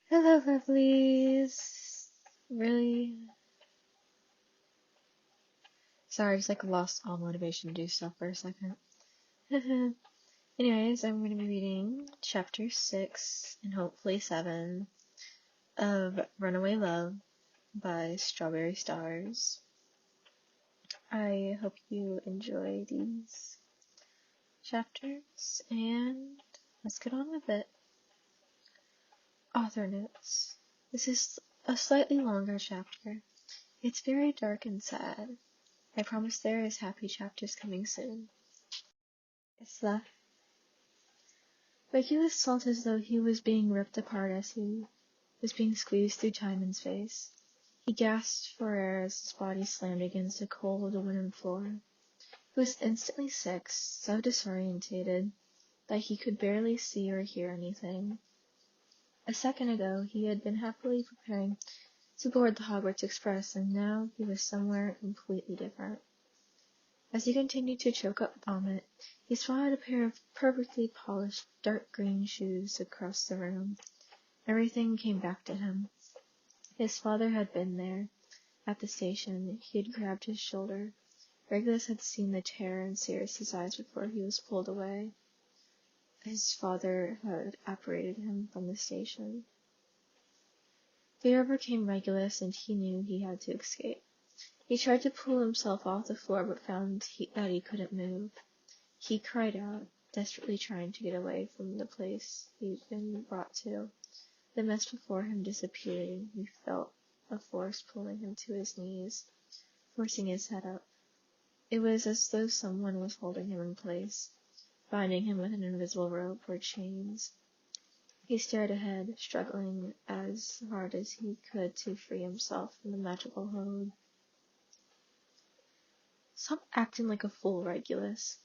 Hello, lovelies. Really? Sorry, I just lost all motivation to do stuff for a second. Anyways, I'm going to be reading chapter 6 and hopefully 7 of Runaway Love by Strawberrystarss. I hope you enjoy these chapters and let's get on with it. Author notes. This is a slightly longer chapter. It's very dark and sad. I promise there is happy chapters coming soon. Isla. Regulus felt as though he was being ripped apart as he was being squeezed through time and space. He gasped for air as his body slammed against the cold wooden floor. He was instantly sick, so disorientated that he could barely see or hear anything. A second ago, he had been happily preparing to board the Hogwarts Express, and now he was somewhere completely different. As he continued to choke up vomit, he spotted a pair of perfectly polished dark green shoes across the room. Everything came back to him. His father had been there. At the station, he had grabbed his shoulder. Regulus had seen the terror in Sirius's eyes before he was pulled away. His father had apparated him from the station. Fear overcame Regulus, and he knew he had to escape. He tried to pull himself off the floor, but found that he couldn't move. He cried out, desperately trying to get away from the place he'd been brought to. The mess before him disappeared, and he felt a force pulling him to his knees, forcing his head up. It was as though someone was holding him in place, binding him with an invisible rope or chains. He stared ahead, struggling as hard as he could to free himself from the magical hold. Stop acting like a fool, Regulus.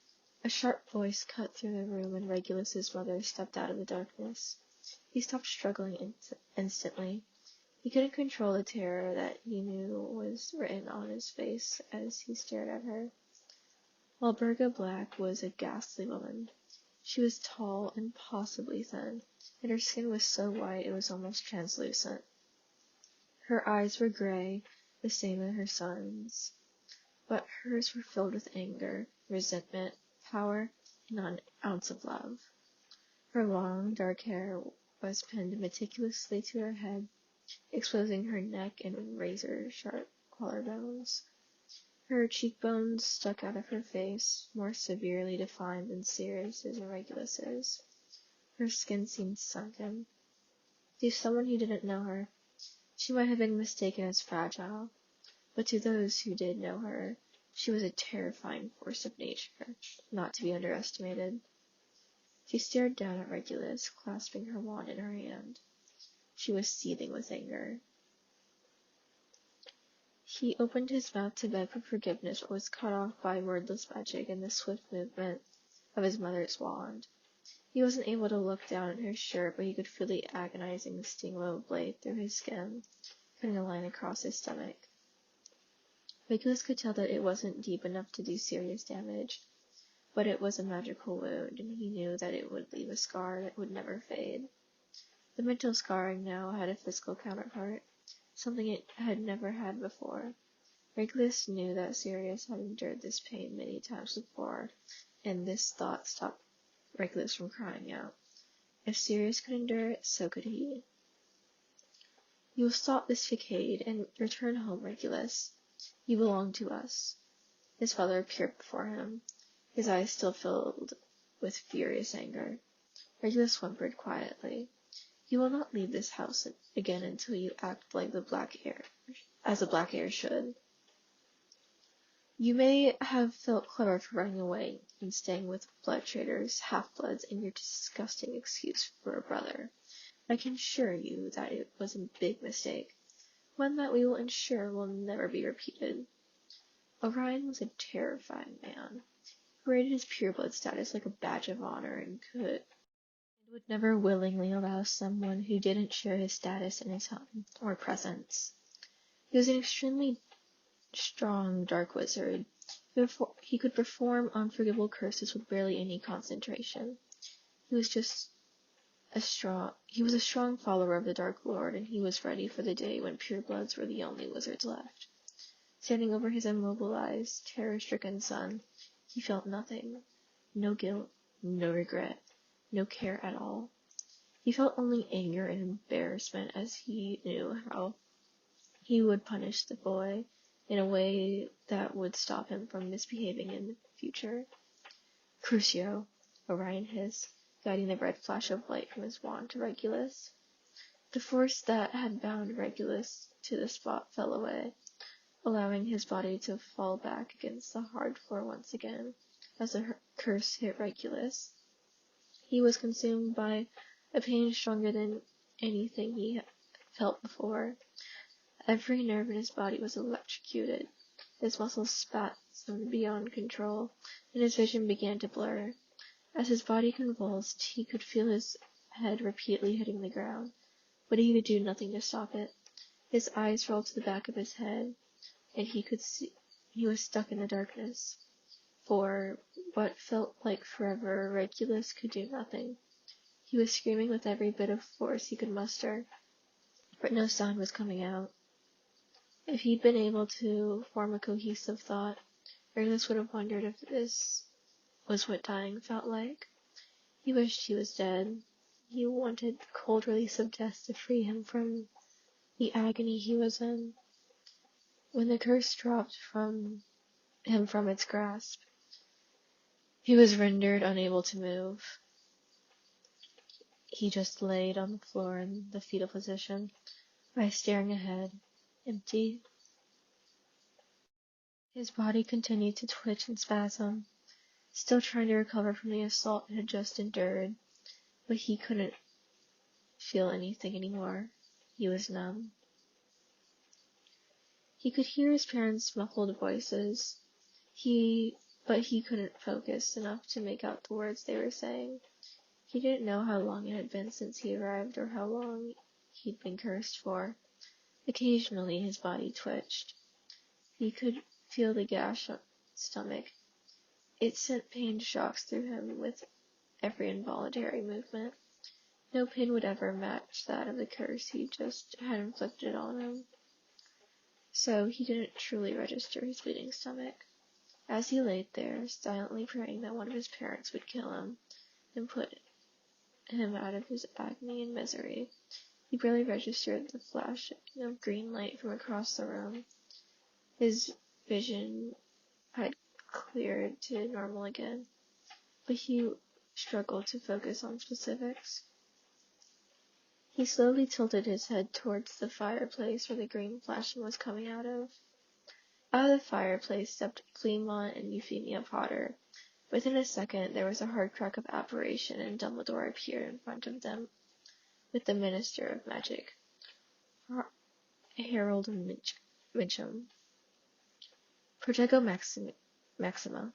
A sharp voice cut through the room, and Regulus's mother stepped out of the darkness. He stopped struggling instantly. He couldn't control the terror that he knew was written on his face as he stared at her. Walburga Black was a ghastly woman. She was tall, impossibly thin, and her skin was so white it was almost translucent. Her eyes were gray, the same as her son's, but hers were filled with anger, resentment, power, and an ounce of love. Her long, dark hair was pinned meticulously to her head, exposing her neck and razor-sharp collarbones. Her cheekbones stuck out of her face, more severely defined than Sirius's and Regulus's. Her skin seemed sunken. To someone who didn't know her, she might have been mistaken as fragile, but to those who did know her, she was a terrifying force of nature, not to be underestimated. She stared down at Regulus, clasping her wand in her hand. She was seething with anger. He opened his mouth to beg for forgiveness, but was cut off by wordless magic and the swift movement of his mother's wand. He wasn't able to look down at her shirt, but he could feel the agonizing sting of a blade through his skin, cutting a line across his stomach. Regulus could tell that it wasn't deep enough to do serious damage, but it was a magical wound, and he knew that it would leave a scar that would never fade. The mental scarring now had a physical counterpart, something it had never had before. Regulus knew that Sirius had endured this pain many times before, and this thought stopped Regulus from crying out. If Sirius could endure it, so could he. You will stop this facade and return home, Regulus. You belong to us. His father appeared before him, his eyes still filled with furious anger. Regulus whimpered quietly. You will not leave this house again until you act like the black heir, as a black heir should. You may have felt clever for running away and staying with blood traders, half-bloods, and your disgusting excuse for a brother. I can assure you that it was a big mistake, one that we will ensure will never be repeated. Orion was a terrifying man. He rated his pureblood status like a badge of honor and would never willingly allow someone who didn't share his status in his home or presence. He was an extremely strong dark wizard. He could perform unforgivable curses with barely any concentration. He was just He was a strong follower of the Dark Lord, and he was ready for the day when purebloods were the only wizards left. Standing over his immobilized, terror-stricken son, he felt nothing. No guilt, no regret, no care at all. He felt only anger and embarrassment, as he knew how he would punish the boy in a way that would stop him from misbehaving in the future. Crucio, Orion hissed, guiding the red flash of light from his wand to Regulus. The force that had bound Regulus to the spot fell away, allowing his body to fall back against the hard floor once again as the curse hit Regulus. He was consumed by a pain stronger than anything he had felt before. Every nerve in his body was electrocuted. His muscles spasmed beyond control, and his vision began to blur. As his body convulsed, he could feel his head repeatedly hitting the ground, but he could do nothing to stop it. His eyes rolled to the back of his head, and he could see he was stuck in the darkness. For what felt like forever, Regulus could do nothing. He was screaming with every bit of force he could muster, but no sound was coming out. If he'd been able to form a cohesive thought, Regulus would have wondered if this was what dying felt like. He wished he was dead. He wanted the cold release of death to free him from the agony he was in. When the curse dropped from its grasp, he was rendered unable to move. He just laid on the floor in the fetal position, eyes staring ahead, empty. His body continued to twitch and spasm, still trying to recover from the assault it had just endured, but he couldn't feel anything anymore. He was numb. He could hear his parents' muffled voices, but he couldn't focus enough to make out the words they were saying. He didn't know how long it had been since he arrived or how long he'd been cursed for. Occasionally his body twitched. He could feel the gash on his stomach. It sent pained shocks through him with every involuntary movement. No pain would ever match that of the curse he just had inflicted on him. So he didn't truly register his bleeding stomach. As he laid there, silently praying that one of his parents would kill him and put him out of his agony and misery, he barely registered the flash of green light from across the room. His vision had cleared to normal again, but he struggled to focus on specifics. He slowly tilted his head towards the fireplace where the green flashing was coming out of. Out of the fireplace stepped Clemont and Euphemia Potter. Within a second, there was a hard crack of apparition, and Dumbledore appeared in front of them with the Minister of Magic, Harold Mitchum. Protego Maxima.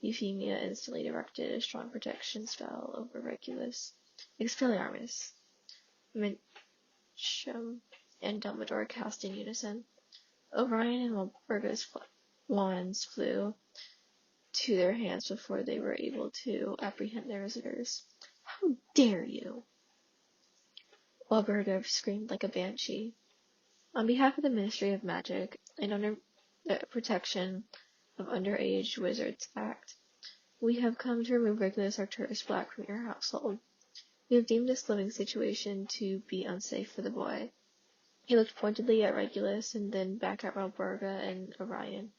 Euphemia instantly directed a strong protection spell over Regulus. Expelliarmus. Mitchum and Dumbledore cast in unison. Orion and Walburga's wands flew to their hands before they were able to apprehend their visitors. "How dare you!" Walburga screamed like a banshee. "On behalf of the Ministry of Magic, and under the Protection of Underage Wizards Act, we have come to remove Regulus Arcturus Black from your household. We have deemed this living situation to be unsafe for the boy." He looked pointedly at Regulus and then back at Walburga and Orion,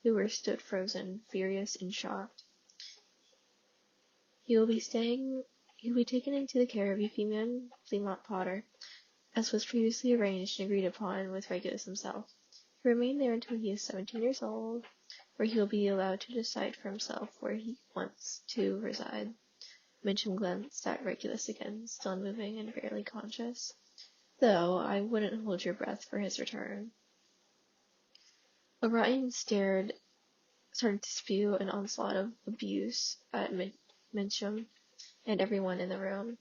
who were stood frozen, furious and shocked. He will be taken into the care of Euphemia and Clemont Potter, as was previously arranged and agreed upon with Regulus himself. He will remain there until he is 17 years old, where he will be allowed to decide for himself where he wants to reside. Mitchum glanced at Regulus again, still unmoving and barely conscious. "Though I wouldn't hold your breath for his return." Orion started to spew an onslaught of abuse at Mitchum and everyone in the room.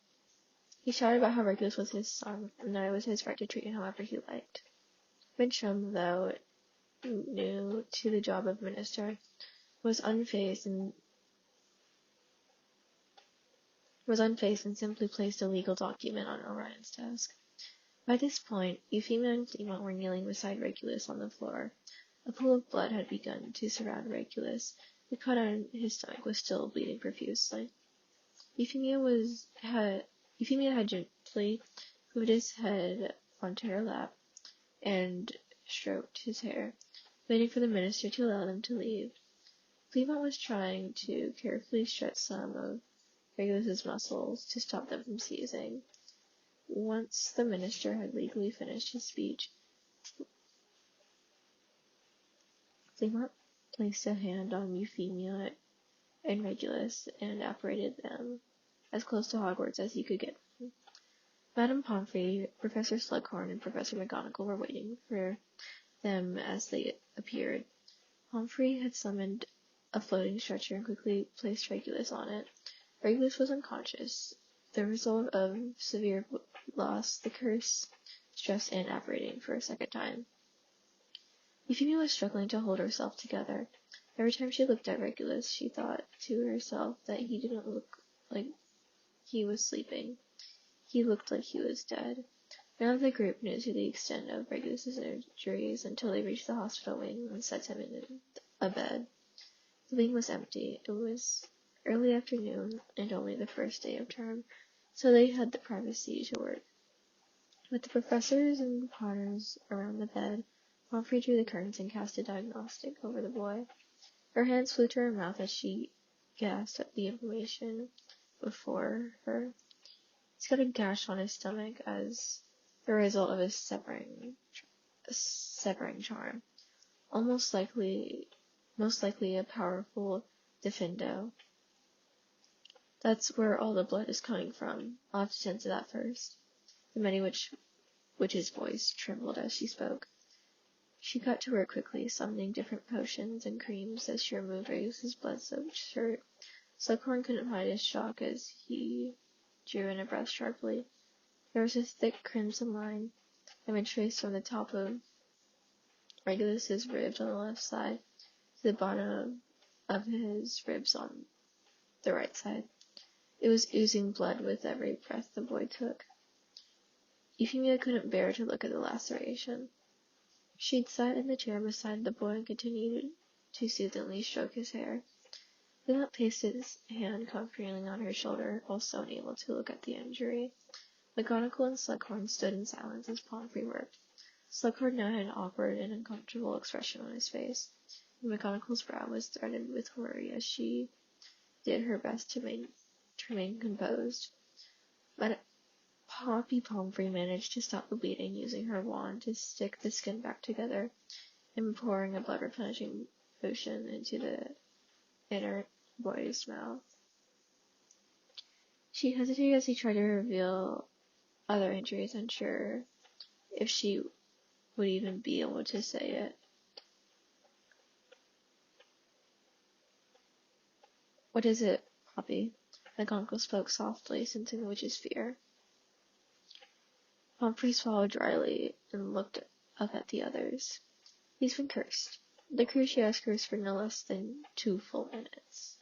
He shouted about how Regulus was his son, and that it was his right to treat him however he liked. Mitchum, though new to the job of minister, was unfazed and was unfazed and simply placed a legal document on Orion's desk. By this point, Euphemia and Clement were kneeling beside Regulus on the floor. A pool of blood had begun to surround Regulus. The cut on his stomach was still bleeding profusely. Euphemia had gently moved his head onto her lap and stroked his hair, waiting for the minister to allow them to leave. Clement was trying to carefully stretch some of Regulus's muscles to stop them from seizing. Once the minister had legally finished his speech, Clement placed a hand on Euphemia and Regulus and apparated them as close to Hogwarts as he could get them. Madame Pomfrey, Professor Slughorn, and Professor McGonagall were waiting for them as they appeared. Pomfrey had summoned a floating stretcher and quickly placed Regulus on it. Regulus was unconscious, the result of severe loss, the curse, stress, and apparating for a second time. Euphemia was struggling to hold herself together. Every time she looked at Regulus, she thought to herself that he didn't look like he was sleeping. He looked like he was dead. None of the group knew to the extent of Regulus's injuries until they reached the hospital wing and set him in a bed. The wing was empty. It was early afternoon and only the first day of term, so they had the privacy to work. With the professors and Potters around the bed, Pomfrey drew the curtains and cast a diagnostic over the boy. Her hands flew to her mouth as she gasped at the information before her. He's got a gash on his stomach as the result of his severing charm. Most likely a powerful defendo. That's where all the blood is coming from. I'll have to tend to that first. The many witch's voice trembled as she spoke. She got to work quickly, summoning different potions and creams as she removed Regulus's blood-soaked shirt. Slughorn couldn't hide his shock as he drew in a breath sharply. There was a thick crimson line that had traced from the top of Regulus's ribs on the left side to the bottom of his ribs on the right side. It was oozing blood with every breath the boy took. Euphemia couldn't bear to look at the laceration. She'd sat in the chair beside the boy and continued to soothingly stroke his hair. Clement placed his hand comfortingly on her shoulder, also unable to look at the injury. McGonagall and Slughorn stood in silence as Pomfrey worked. Slughorn now had an awkward and uncomfortable expression on his face, and McGonagall's brow was threaded with worry as she did her best to remain composed. But Poppy Pomfrey managed to stop the bleeding using her wand to stick the skin back together and pouring a blood-replenishing potion into the inner boy's mouth. She hesitated as he tried to reveal other injuries, unsure if she would even be able to say it. What is it, Poppy? McGonagall spoke softly, sensing the witch's fear. Pomfrey swallowed dryly and looked up at the others. He's been cursed. The Cruciatus cursed for no less than 2 full minutes.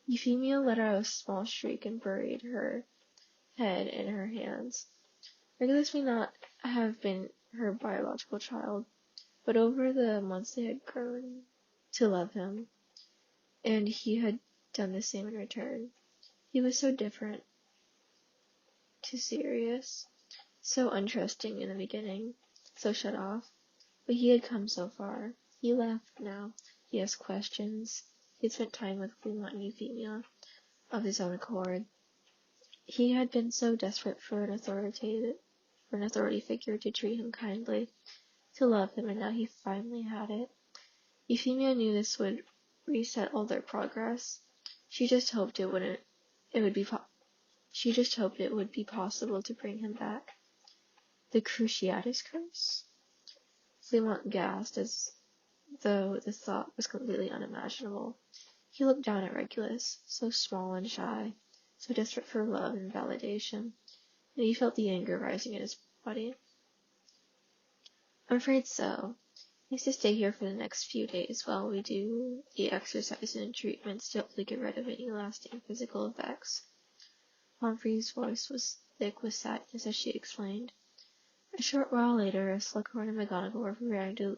Euphemia let out a small shriek and buried her head in her hands. Regulus may not have been her biological child, but over the months they had grown to love him, and he had done the same in return. He was so different, too serious, so untrusting in the beginning, so shut off, but he had come so far. He laughed now, he asked questions, he had spent time with Clement and Euphemia of his own accord. He had been so desperate for an authority figure to treat him kindly, to love him, and now he finally had it. Euphemia knew this would reset all their progress. She just hoped it would be possible to bring him back. The Cruciatus curse? Clement gasped as though the thought was completely unimaginable. He looked down at Regulus, so small and shy, so desperate for love and validation, and he felt the anger rising in his body. I'm afraid so. He needs to stay here for the next few days while we do the exercise and treatments to hopefully get rid of any lasting physical effects. Pomfrey's voice was thick with sadness as she explained. A short while later, as Slughorn and McGonagall were preparing to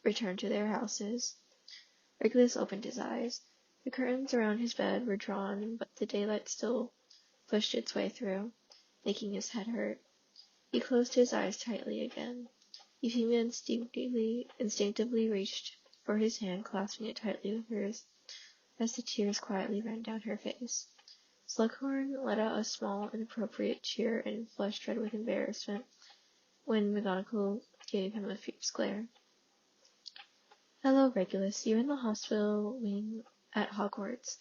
return to their houses, Regulus opened his eyes. The curtains around his bed were drawn, but the daylight still pushed its way through, making his head hurt. He closed his eyes tightly again. Euphemia instinctively reached for his hand, clasping it tightly with hers, as the tears quietly ran down her face. Slughorn let out a small, inappropriate cheer and flushed red with embarrassment when McGonagall gave him a fierce glare. "Hello, Regulus. You're in the hospital wing at Hogwarts.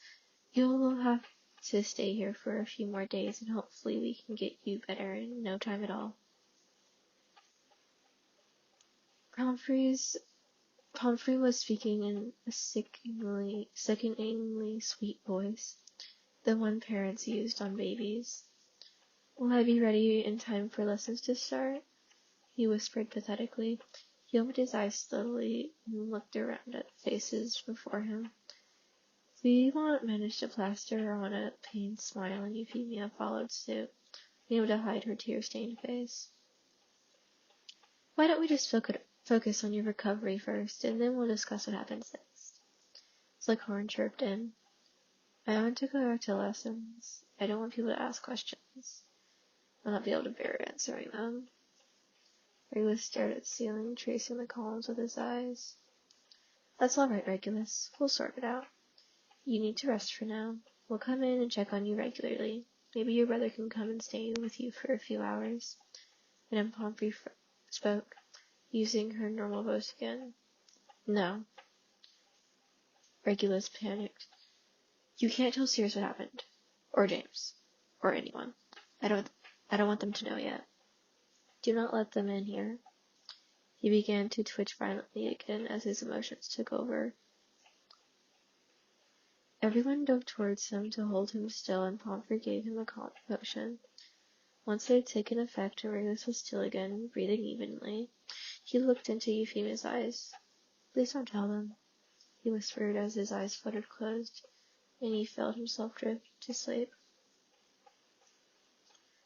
You'll have to stay here for a few more days, and hopefully we can get you better in no time at all." Pomfrey was speaking in a sickeningly sweet voice, the one parents used on babies. "Will I be ready in time for lessons to start?" he whispered pathetically. He opened his eyes slowly and looked around at the faces before him. "We won't manage to plaster on a pained smile," and Euphemia followed suit, able to hide her tear-stained face. "Why don't we just focus on your recovery first, and then we'll discuss what happens next?" Slughorn chirped in. "I want to go back to lessons. I don't want people to ask questions. I'll not be able to bear answering them." Regulus stared at the ceiling, tracing the columns with his eyes. "That's all right, Regulus. We'll sort it out. You need to rest for now. We'll come in and check on you regularly. Maybe your brother can come and stay with you for a few hours." Madame Pomfrey spoke, using her normal voice again. "No." Regulus panicked. "You can't tell Sirius what happened. Or James. Or anyone. I don't want them to know yet. Do not let them in here." He began to twitch violently again as his emotions took over. Everyone dove towards him to hold him still, and Pomfrey gave him a calm potion. Once it had taken effect and Regulus was still again, breathing evenly, he looked into Euphemia's eyes. "Please don't tell them," he whispered as his eyes fluttered closed, and he felt himself drift to sleep.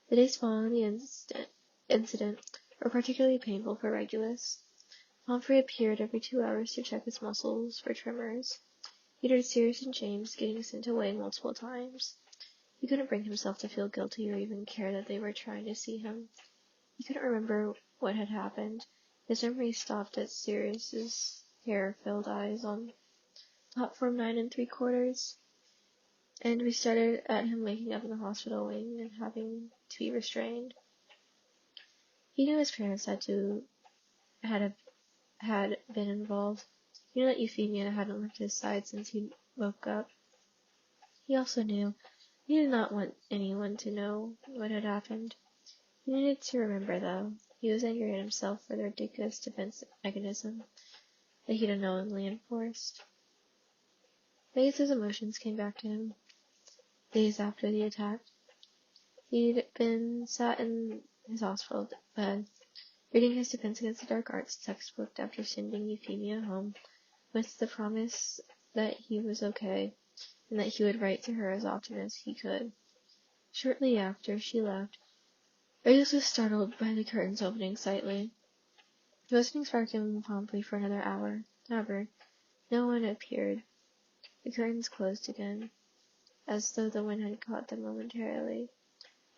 The days following the incident were particularly painful for Regulus. Pomfrey appeared every 2 hours to check his muscles for tremors. He heard Sirius and James getting sent away multiple times. He couldn't bring himself to feel guilty or even care that they were trying to see him. He couldn't remember what had happened. His memory stopped at Sirius's hair-filled eyes on platform 9 3/4, and we started at him waking up in the hospital wing and having to be restrained. He knew his parents had been involved. He knew that Euphemia hadn't left his side since he woke up. He also knew he did not want anyone to know what had happened. He needed to remember, though. He was angry at himself for the ridiculous defense mechanism that he'd unknowingly enforced. Waves of emotions came back to him. Days after the attack, he'd been sat in his hospital bed, reading his Defense Against the Dark Arts textbook after sending Euphemia home with the promise that he was okay and that he would write to her as often as he could. Shortly after she left, Regulus was startled by the curtains opening slightly. He wasn't expecting Pomfrey for another hour. However, no one appeared. The curtains closed again, as though the wind had caught them momentarily.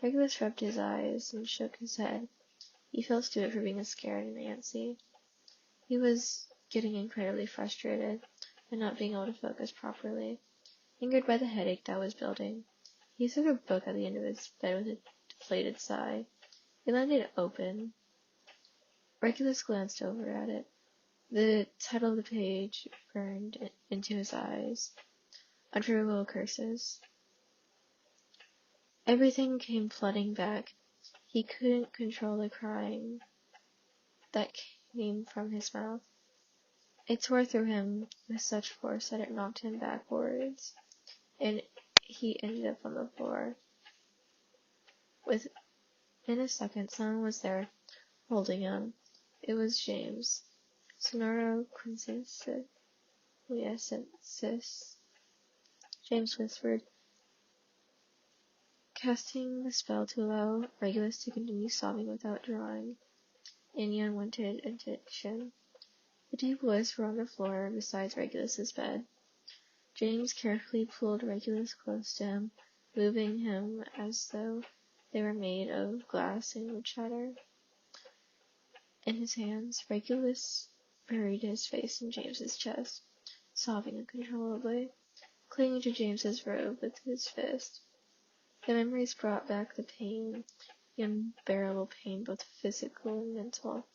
Regulus rubbed his eyes and shook his head. He felt stupid for being scared and antsy. He was getting incredibly frustrated and not being able to focus properly, angered by the headache that was building. He threw a book at the end of his bed with a deflated sigh. It landed open. Regulus glanced over at it. The title of the page burned into his eyes. Unforgivable curses. Everything came flooding back. He couldn't control the crying that came from his mouth. It tore through him with such force that it knocked him backwards, and he ended up on the floor. Within a second, someone was there, holding him. It was James. Sonoro quincensis. James whispered, Casting the spell to allow Regulus to continue sobbing without drawing any unwanted attention. The two boys were on the floor beside Regulus's bed. James carefully pulled Regulus close to him, moving him as though they were made of glass and would shatter. In his hands, Regulus buried his face in James's chest, sobbing uncontrollably, clinging to James's robe with his fist. The memories brought back the pain, the unbearable pain, both physical and mental.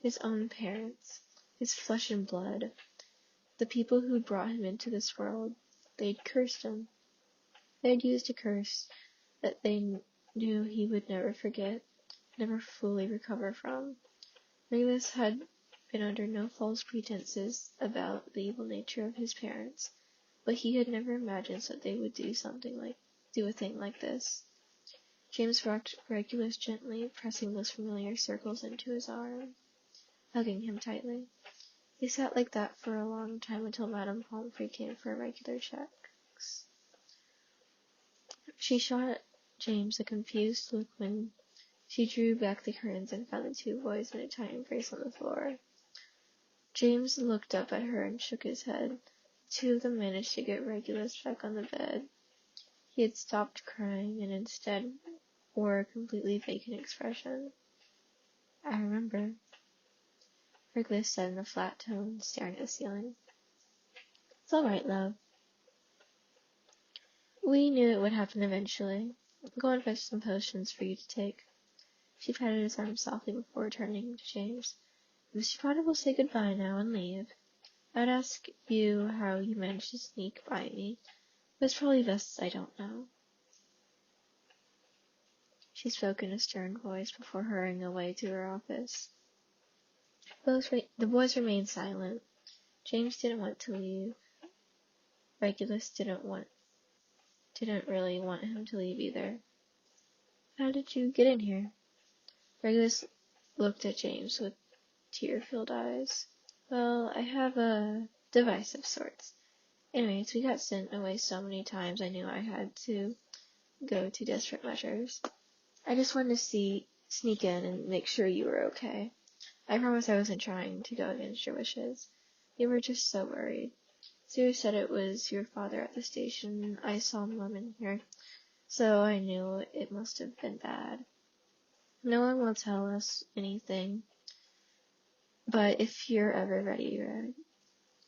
His own parents, his flesh and blood, the people who brought him into this world. They'd cursed him. They'd used a curse that they knew he would never forget, never fully recover from. Regulus had been under no false pretenses about the evil nature of his parents, but he had never imagined that they would do a thing like this. James rocked Regulus gently, pressing those familiar circles into his arm, hugging him tightly. He sat like that for a long time until Madame Pomfrey came for regular checks. She shot at James a confused look when she drew back the curtains and found the two boys in a tight embrace on the floor. James looked up at her and shook his head. The two of them managed to get Regulus back on the bed. He had stopped crying and instead wore a completely vacant expression. "I remember," Regulus said in a flat tone, staring at the ceiling. "It's all right, love. We knew it would happen eventually. Go and fetch some potions for you to take." She patted his arm softly before turning to James. "Mr. Potter will say goodbye now and leave. I'd ask you how you managed to sneak by me, but it's probably best I don't know." She spoke in a stern voice before hurrying away to her office. The boys remained silent. James didn't want to leave. Regulus didn't really want him to leave either. "How did you get in here?" Regulus looked at James with tear-filled eyes. "Well, I have a device of sorts. Anyways, we got sent away so many times I knew I had to go to desperate measures. I just wanted to sneak in and make sure you were okay. I promise I wasn't trying to go against your wishes. We were just so worried. Sirius said it was your father at the station. I saw Mom in here, so I knew it must have been bad. No one will tell us anything, but if you're ever ready,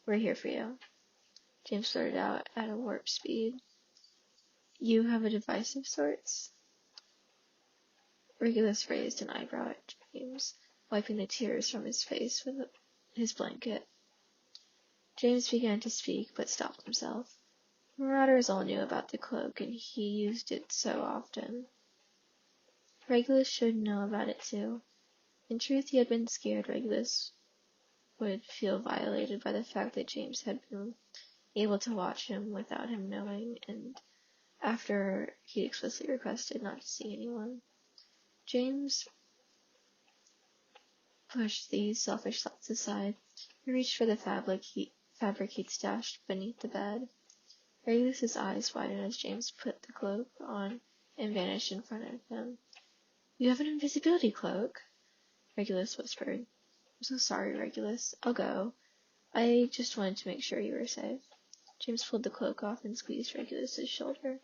we're here for you." James started out at a warp speed. "You have a device of sorts?" Regulus raised an eyebrow at James, wiping the tears from his face with his blanket. James began to speak, but stopped himself. Marauders all knew about the cloak, and he used it so often. Regulus should know about it too. In truth, he had been scared Regulus would feel violated by the fact that James had been able to watch him without him knowing, and after he explicitly requested not to see anyone. James pushed these selfish thoughts aside. He reached for the fabric he'd stashed beneath the bed. Regulus's eyes widened as James put the cloak on and vanished in front of him. "You have an invisibility cloak," Regulus whispered. "I'm so sorry, Regulus. I'll go. I just wanted to make sure you were safe." James pulled the cloak off and squeezed Regulus's shoulder.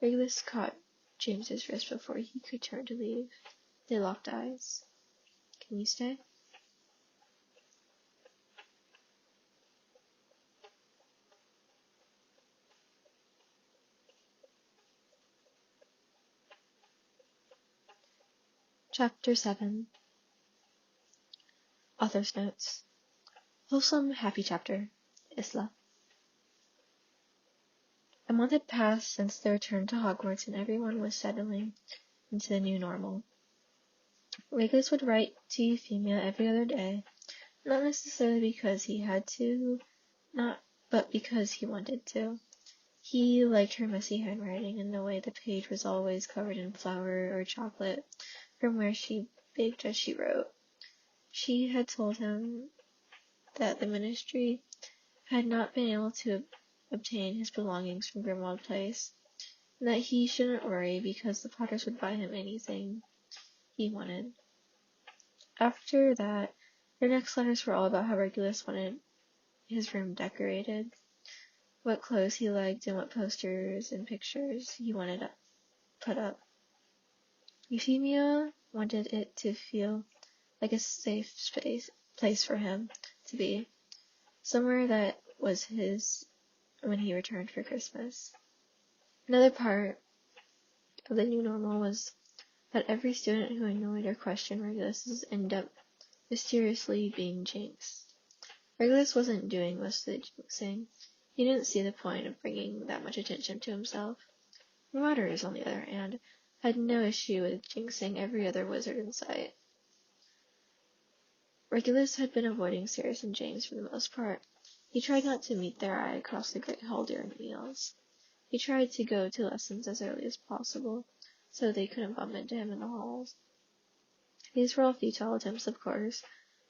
Regulus caught James's wrist before he could turn to leave. They locked eyes. "Can you stay?" Chapter 7. Author's Notes. Wholesome, happy chapter. Isla. A month had passed since their return to Hogwarts, and everyone was settling into the new normal. Regulus would write to Euphemia every other day, not necessarily because he had to, but because he wanted to. He liked her messy handwriting and the way the page was always covered in flour or chocolate from where she baked as she wrote. She had told him that the ministry had not been able to obtain his belongings from Grimmauld Place. and that he shouldn't worry because the Potters would buy him anything he wanted. After that, their next letters were all about how Regulus wanted his room decorated, what clothes he liked, and what posters and pictures he wanted put up. Euphemia wanted it to feel like a safe place for him to be, somewhere that was his when he returned for Christmas. Another part of the new normal was that every student who annoyed or questioned Regulus ended up mysteriously being jinxed. Regulus wasn't doing most of the jinxing. He didn't see the point of bringing that much attention to himself. Marauders, on the other hand, had no issue with jinxing every other wizard in sight. Regulus had been avoiding Sirius and James for the most part. He tried not to meet their eye across the great hall during meals. He tried to go to lessons as early as possible, so they couldn't bump into him in the halls. These were all futile attempts, of course.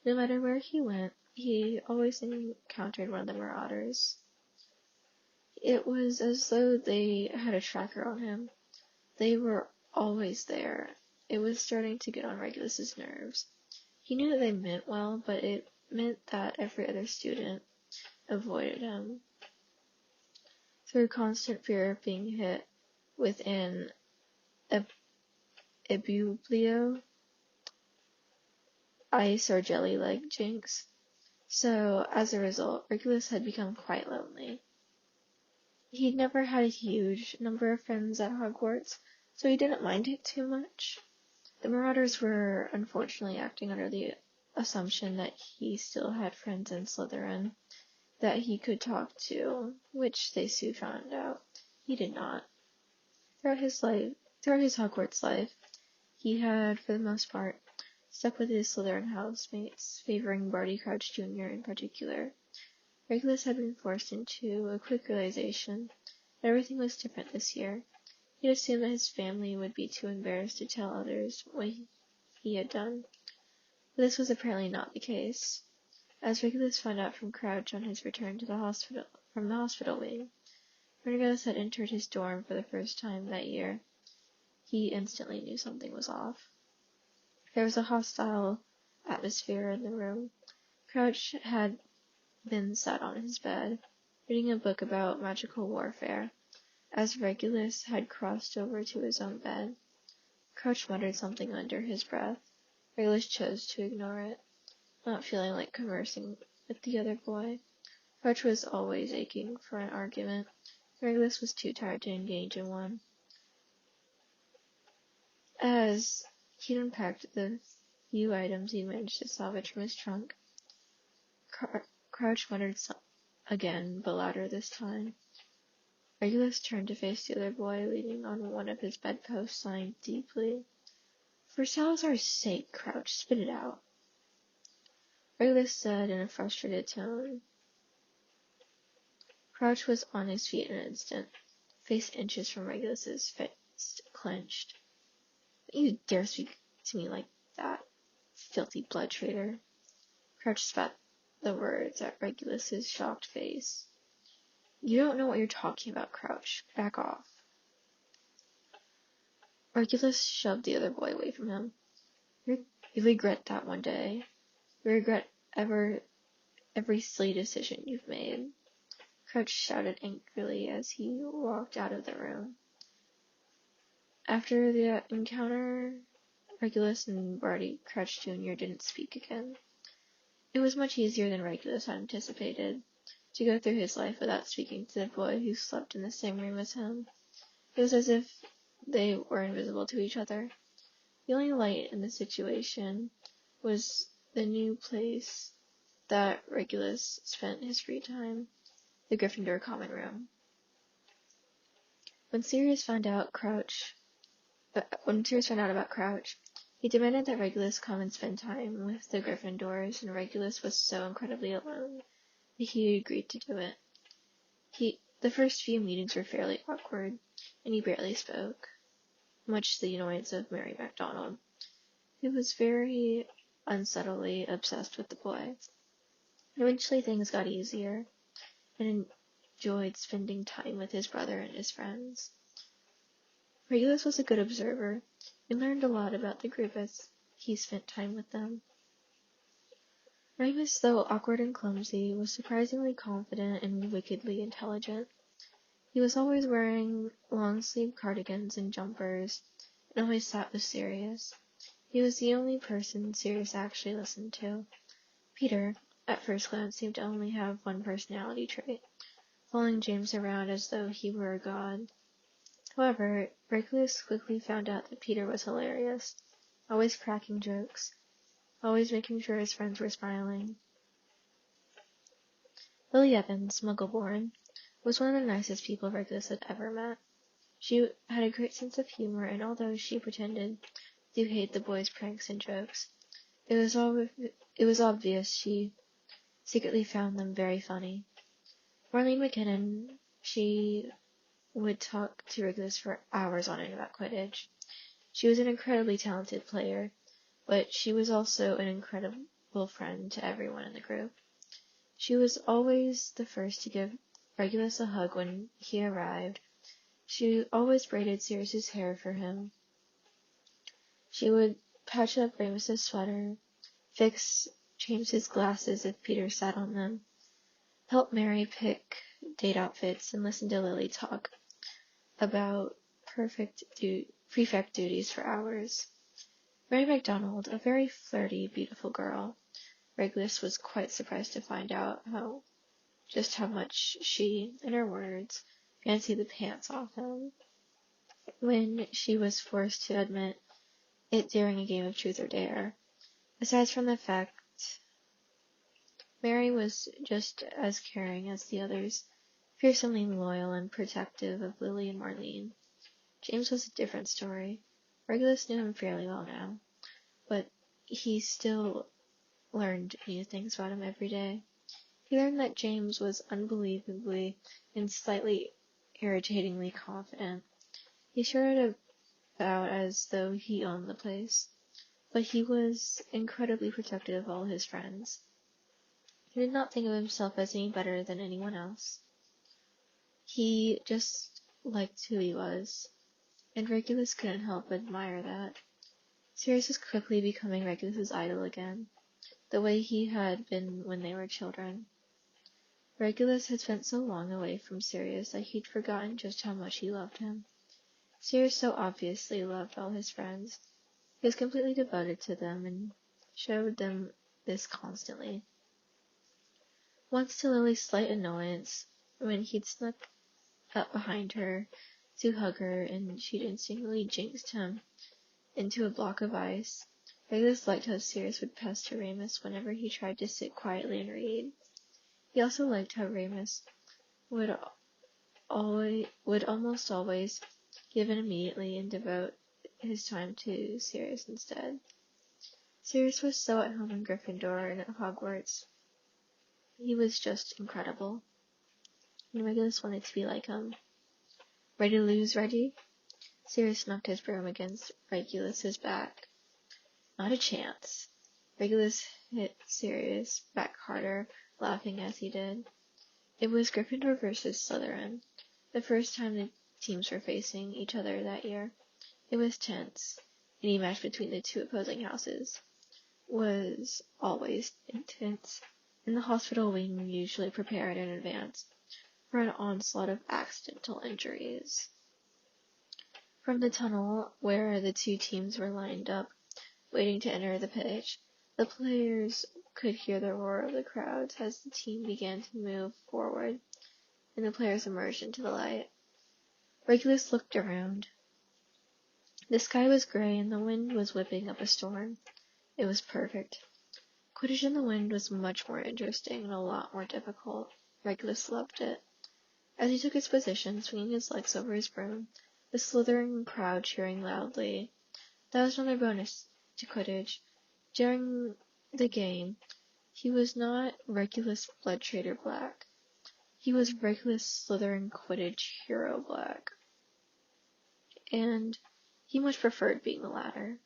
No matter where he went, he always encountered one of the Marauders. It was as though they had a tracker on him. They were always there. It was starting to get on Regulus's nerves. He knew that they meant well, but it meant that every other student avoided him. Through constant fear of being hit with an ebublio, ice or jelly-like jinx. So, as a result, Regulus had become quite lonely. He'd never had a huge number of friends at Hogwarts, so he didn't mind it too much. The Marauders were unfortunately acting under the assumption that he still had friends in Slytherin that he could talk to, which they soon found out he did not. Throughout his Hogwarts life, he had, for the most part, stuck with his Slytherin housemates, favoring Barty Crouch Jr. in particular. Regulus had been forced into a quick realization that everything was different this year. He'd assumed that his family would be too embarrassed to tell others what he had done. But this was apparently not the case. As Regulus found out from Crouch on his return to the hospital from the hospital wing, Regulus had entered his dorm for the first time that year. He instantly knew something was off. There was a hostile atmosphere in the room. Crouch had been sat on his bed, reading a book about magical warfare, as Regulus had crossed over to his own bed. Crouch muttered something under his breath. Regulus chose to ignore it, not feeling like conversing with the other boy. Crouch was always aching for an argument. Regulus was too tired to engage in one. As he'd unpacked the few items he'd managed to salvage from his trunk, Crouch muttered again, but louder this time. Regulus turned to face the other boy, leaning on one of his bedposts, sighing deeply. "For Salazar's sake, Crouch, spit it out," Regulus said in a frustrated tone. Crouch was on his feet in an instant, face inches from Regulus's fist clenched. "Don't you dare speak to me like that, filthy blood traitor." Crouch spat the words at Regulus's shocked face. "You don't know what you're talking about, Crouch. Back off." Regulus shoved the other boy away from him. "You regret that one day. You regret every silly decision you've made," Crouch shouted angrily as he walked out of the room. After the encounter, Regulus and Barty Crouch Jr. didn't speak again. It was much easier than Regulus had anticipated to go through his life without speaking to the boy who slept in the same room as him. It was as if they were invisible to each other. The only light in the situation was the new place that Regulus spent his free time, the Gryffindor common room. When Sirius found out about Crouch, he demanded that Regulus come and spend time with the Gryffindors, and Regulus was so incredibly alone that he agreed to do it. The first few meetings were fairly awkward, and he barely spoke, much to the annoyance of Mary MacDonald, who was very unsettlingly obsessed with the boy. Eventually things got easier, and enjoyed spending time with his brother and his friends. Regulus was a good observer and learned a lot about the group as he spent time with them. Remus, though awkward and clumsy, was surprisingly confident and wickedly intelligent. He was always wearing long-sleeved cardigans and jumpers, and always sat with Sirius. He was the only person Sirius actually listened to. Peter, at first glance, seemed to only have one personality trait, following James around as though he were a god. However, Regulus quickly found out that Peter was hilarious, always cracking jokes, always making sure his friends were smiling. Lily Evans, Muggle-born, was one of the nicest people Regulus had ever met. She had a great sense of humor, and although she pretended to hate the boys' pranks and jokes, it was obvious she secretly found them very funny. Marlene McKinnon, she would talk to Regulus for hours on end about Quidditch. She was an incredibly talented player, but she was also an incredible friend to everyone in the group. She was always the first to give Regulus a hug when he arrived. She always braided Sirius's hair for him. She would patch up Remus's sweater, fix James's glasses if Peter sat on them, help Mary pick date outfits, and listen to Lily talk about prefect duties for hours. Mary MacDonald, a very flirty, beautiful girl. Regulus was quite surprised to find out just how much she, in her words, fancied the pants off him when she was forced to admit it during a game of Truth or Dare. Aside from the fact Mary was just as caring as the others, fearsomely loyal and protective of Lily and Marlene. James was a different story. Regulus knew him fairly well now, but he still learned new things about him every day. He learned that James was unbelievably and slightly irritatingly confident. He strutted about as though he owned the place, but he was incredibly protective of all his friends. He did not think of himself as any better than anyone else. He just liked who he was, and Regulus couldn't help but admire that. Sirius was quickly becoming Regulus's idol again, the way he had been when they were children. Regulus had spent so long away from Sirius that he'd forgotten just how much he loved him. Sirius so obviously loved all his friends. He was completely devoted to them and showed them this constantly. Once, to Lily's slight annoyance, when he'd snuck up behind her to hug her and she'd instinctively jinxed him into a block of ice, Regulus liked how Sirius would pester Remus whenever he tried to sit quietly and read. He also liked how Remus would almost always give in immediately and devote his time to Sirius instead. Sirius was so at home in Gryffindor and at Hogwarts. He was just incredible, and Regulus wanted to be like him. Ready to lose, Reggie? Sirius knocked his broom against Regulus's back. Not a chance. Regulus hit Sirius back harder, laughing as he did. It was Gryffindor versus Slytherin, the first time the teams were facing each other that year. It was tense. Any match between the two opposing houses was always intense, and the hospital wing usually prepared in advance for an onslaught of accidental injuries. From the tunnel where the two teams were lined up, waiting to enter the pitch, the players could hear the roar of the crowds as the team began to move forward, and the players emerged into the light. Regulus looked around. The sky was gray and the wind was whipping up a storm. It was perfect. Quidditch in the wind was much more interesting and a lot more difficult. Regulus loved it. As he took his position, swinging his legs over his broom, the Slytherin crowd cheering loudly. That was another bonus to Quidditch. During the game, he was not Regulus Blood Trader Black. He was Regulus Slytherin Quidditch Hero Black. And he much preferred being the latter.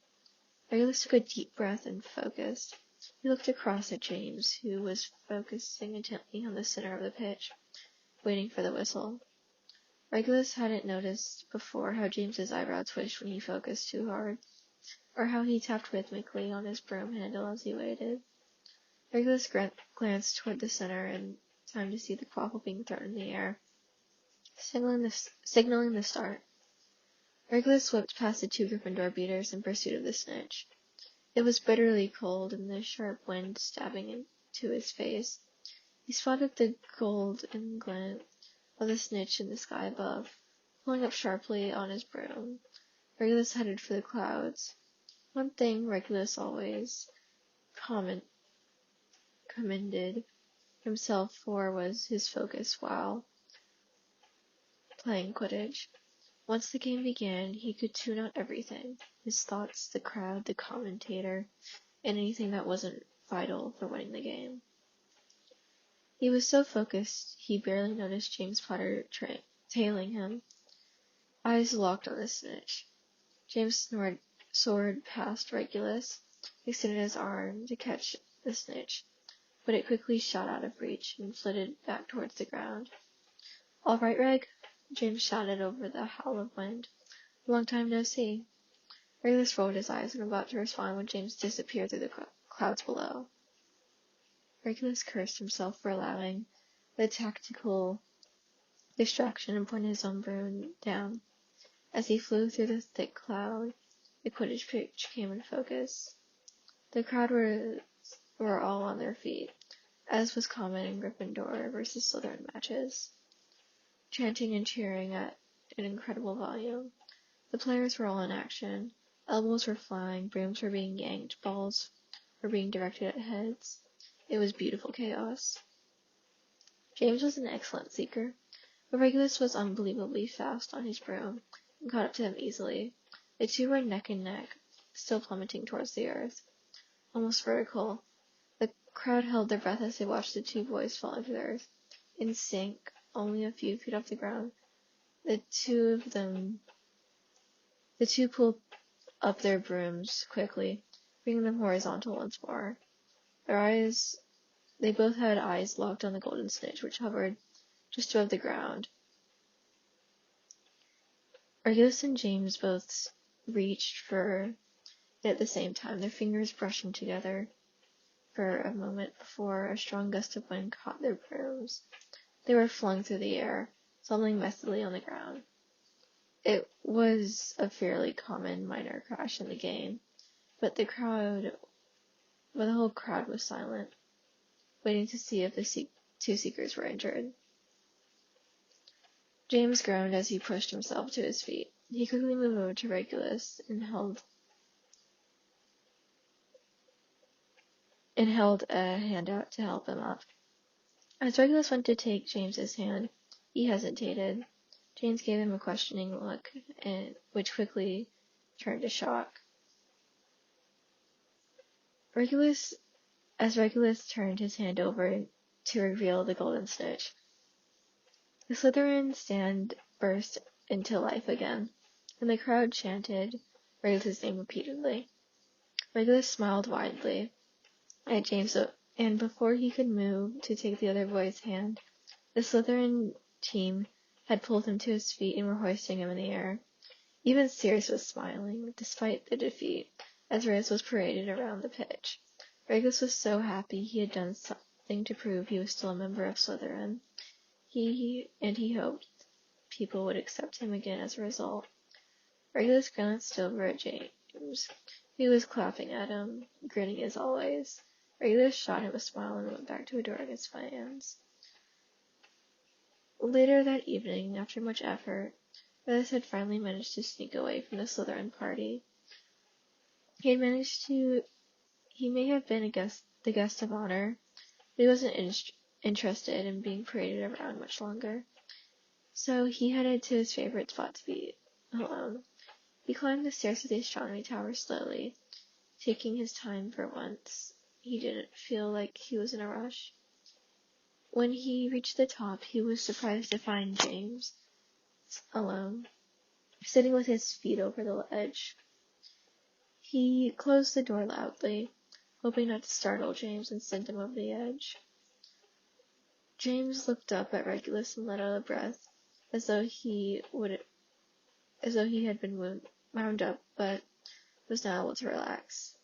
Regulus took a deep breath and focused. He looked across at James, who was focusing intently on the center of the pitch, waiting for the whistle. Regulus hadn't noticed before how James's eyebrow twitched when he focused too hard, or how he tapped rhythmically on his broom handle as he waited. Regulus glanced toward the center in time to see the quaffle being thrown in the air, signaling the start. Regulus whipped past the two Gryffindor beaters in pursuit of the snitch. It was bitterly cold, and the sharp wind stabbing into his face. He spotted the golden glint of the snitch in the sky above, pulling up sharply on his broom. Regulus headed for the clouds. One thing Regulus always commended himself for was his focus while playing Quidditch. Once the game began, he could tune out everything, his thoughts, the crowd, the commentator, and anything that wasn't vital for winning the game. He was so focused, he barely noticed James Potter tailing him, eyes locked on the snitch. James soared past Regulus, extended his arm to catch the snitch, but it quickly shot out of reach and flitted back towards the ground. "All right, Reg?" James shouted over the howl of wind. "Long time no see." Regulus rolled his eyes and was about to respond when James disappeared through the clouds below. Regulus cursed himself for allowing the tactical distraction and pointed his own broom down. As he flew through the thick cloud, the Quidditch pitch came in focus. The crowd were all on their feet, as was common in Gryffindor versus Slytherin matches, chanting and cheering at an incredible volume. The players were all in action. Elbows were flying, brooms were being yanked, balls were being directed at heads. It was beautiful chaos. James was an excellent seeker, but Regulus was unbelievably fast on his broom and caught up to him easily. The two were neck and neck, still plummeting towards the earth, almost vertical. The crowd held their breath as they watched the two boys fall to the earth, in sync, only a few feet off the ground. The two pulled up their brooms quickly, bringing them horizontal once more. They both had eyes locked on the golden snitch, which hovered just above the ground. Regulus and James both reached for it at the same time, their fingers brushing together for a moment before a strong gust of wind caught their brooms. They were flung through the air, stumbling messily on the ground. It was a fairly common minor crash in the game, but the whole crowd was silent, waiting to see if the two seekers were injured. James groaned as he pushed himself to his feet. He quickly moved over to Regulus and held a hand out to help him up. As Regulus went to take James's hand, he hesitated. James gave him a questioning look, which quickly turned to shock. As Regulus turned his hand over to reveal the golden snitch, the Slytherin stand burst into life again, and the crowd chanted Regulus' name repeatedly. Regulus smiled widely at James, and before he could move to take the other boy's hand, the Slytherin team had pulled him to his feet and were hoisting him in the air. Even Sirius was smiling, despite the defeat, as Regulus was paraded around the pitch. Regulus was so happy he had done something to prove he was still a member of Slytherin. He hoped people would accept him again as a result. Regulus glanced over at James, who was clapping at him, grinning as always. Regulus shot him a smile and went back to adoring his fans. Later that evening, after much effort, Regulus had finally managed to sneak away from the Slytherin party. He may have been the guest of honor, but he wasn't interested in being paraded around much longer. So he headed to his favorite spot to be alone. He climbed the stairs to the astronomy tower slowly, taking his time for once. He didn't feel like he was in a rush. When he reached the top, he was surprised to find James alone, sitting with his feet over the ledge. He closed the door loudly, hoping not to startle James and send him over the edge. James looked up at Regulus and let out a breath. as though he had been wound up, but was now able to relax.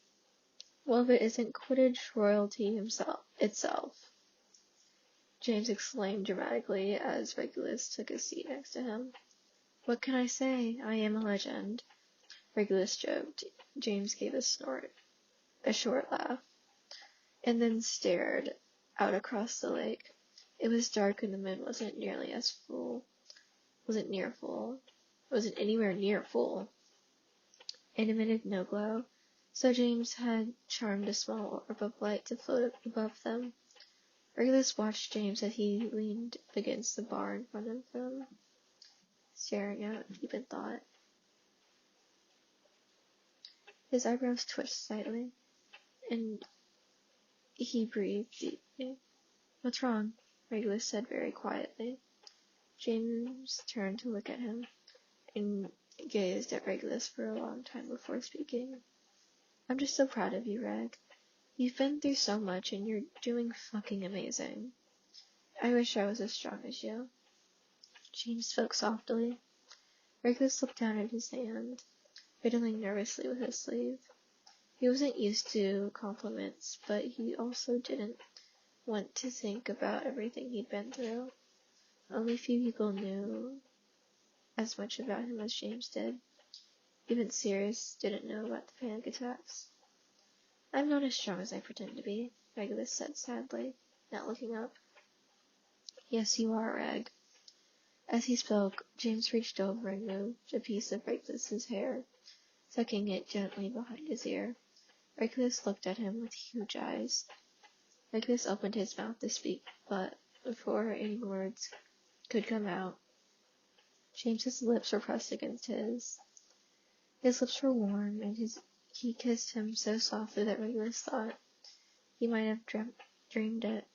Well, if it isn't Quidditch royalty itself, James exclaimed dramatically as Regulus took a seat next to him. What can I say? I am a legend, Regulus joked. James gave a short laugh, and then stared out across the lake. It was dark and the moon wasn't anywhere near full, and emitted no glow, so James had charmed a small orb of light to float above them. Regulus watched James as he leaned against the bar in front of them, staring out deep in thought. His eyebrows twitched slightly, and he breathed deeply. What's wrong? Regulus said very quietly. James turned to look at him, and gazed at Regulus for a long time before speaking. I'm just so proud of you, Reg. You've been through so much, and you're doing fucking amazing. I wish I was as strong as you. James spoke softly. Regulus looked down at his hand, fiddling nervously with his sleeve. He wasn't used to compliments, but he also didn't want to think about everything he'd been through. Only few people knew as much about him as James did. Even Sirius didn't know about the panic attacks. I'm not as strong as I pretend to be, Regulus said sadly, not looking up. Yes, you are, Reg. As he spoke, James reached over and moved a piece of Regulus's hair, tucking it gently behind his ear. Regulus looked at him with huge eyes. Regulus opened his mouth to speak, but before any words could come out, James's lips were pressed against his. His lips were warm, and he kissed him so softly that Regulus thought he might have dreamed it.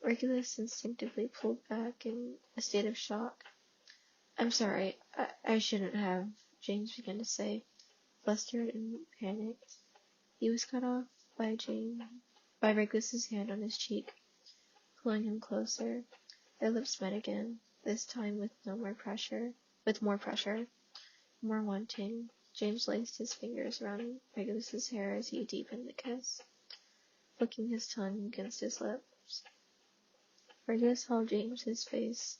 Regulus instinctively pulled back in a state of shock. I'm sorry, I shouldn't have, James began to say, flustered and panicked. He was cut off by Regulus's hand on his cheek, pulling him closer. Their lips met again, this time with more pressure, more wanting. James laced his fingers around Regulus's hair as he deepened the kiss, flicking his tongue against his lips. Regulus held James's face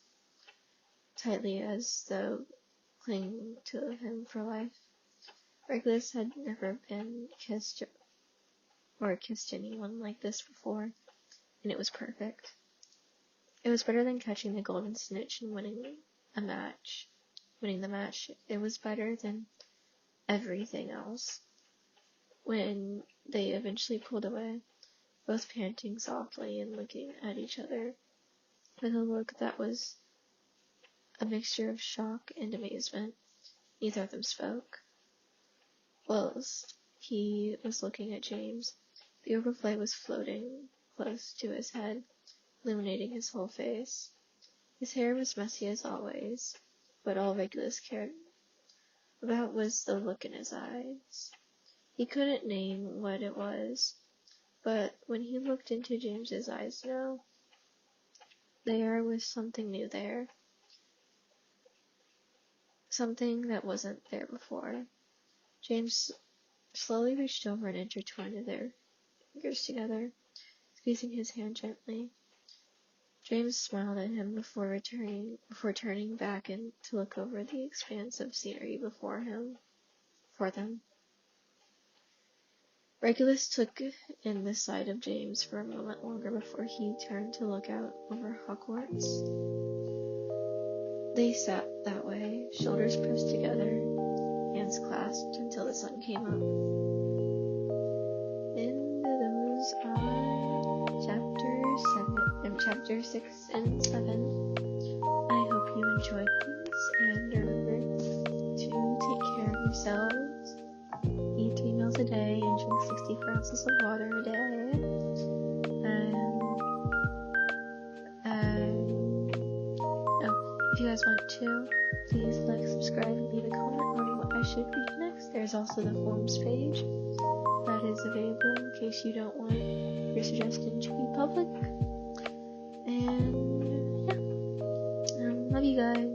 tightly as though clinging to him for life. Regulus had never been kissed anyone like this before, and it was perfect. It was better than catching the golden snitch and winning the match. It was better than everything else. When they eventually pulled away, both panting softly and looking at each other with a look that was a mixture of shock and amazement, neither of them spoke. Whilst he was looking at James, the orb of light was floating close to his head, illuminating his whole face. His hair was messy as always, but all Regulus cared about was the look in his eyes. He couldn't name what it was, but when he looked into James's eyes now, there was something new there. Something that wasn't there before. James slowly reached over and intertwined their fingers together, squeezing his hand gently. James smiled at him before turning back and to look over the expanse of scenery before them. Regulus took in the sight of James for a moment longer before he turned to look out over Hogwarts. They sat that way, shoulders pressed together, hands clasped until the sun came up. And those are chapter 6 and 7. I hope you enjoyed these, and remember to take care of yourselves. Eat 3 meals a day and drink 64 ounces of water a day. If you guys want to, please like, subscribe, and leave a comment on what I should read next. There's also the forums page that is available in case you don't want your suggestion to be public. And yeah, love you guys.